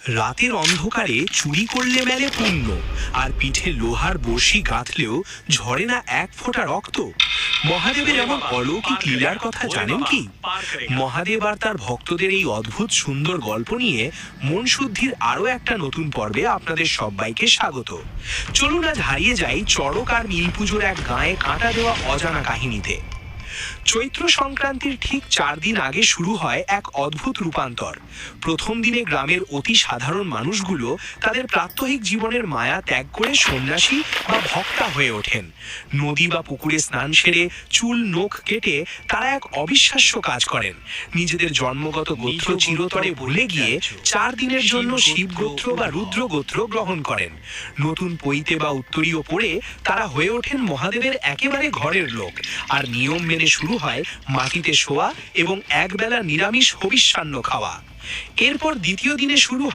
রাতের অন্ধকারে চুরি করলে মেলে পুণ্য, আর পিঠে লোহার বড়শি গাঁথলেও ঝরে না এক ফোঁটা রক্ত। মহাদেবের এমন অলৌকিক লীলার কথা জানেন কি? মহাদেব আর তার ভক্তদের এই অদ্ভুত সুন্দর গল্প নিয়ে মন শুদ্ধির আরো একটা নতুন পর্বে আপনাদের সবাইকে স্বাগত। চলুন আজ হারিয়ে যাই চড়ক আর নীল পুজোর এক গায়ে কাঁটা দেওয়া অজানা কাহিনীতে। চৈত্র সংক্রান্তির ঠিক 4 দিন আগে শুরু হয় এক অদ্ভুত রূপান্তর। প্রথম দিনে গ্রামের অতি সাধারণ মানুষগুলো তাদের প্রাত্যহিক জীবনের মায়া ত্যাগ করে সন্ন্যাসী বা ভক্তা হয়ে ওঠেন। নদী বা পুকুরে স্নান সেরে চুল নখ কেটে তারা এক অবিশ্বাস্য কাজ করেন। নিজেদের জন্মগত গোত্র চিরতরে ভুলে গিয়ে 4 দিনের জন্য শিব গোত্র বা রুদ্র গোত্র গ্রহণ করেন। নতুন পৈতে বা উত্তরীয় পরে তারা হয়ে ওঠেন মহাদেবের একেবারে ঘরের লোক। আর নিয়ম মেনে শুরু হয় মাটিতে শোয়া এবং একবেলা নিরামিষ হবিষ্যান্ন খাওয়া। এরপর দ্বিতীয় দিনে শুরু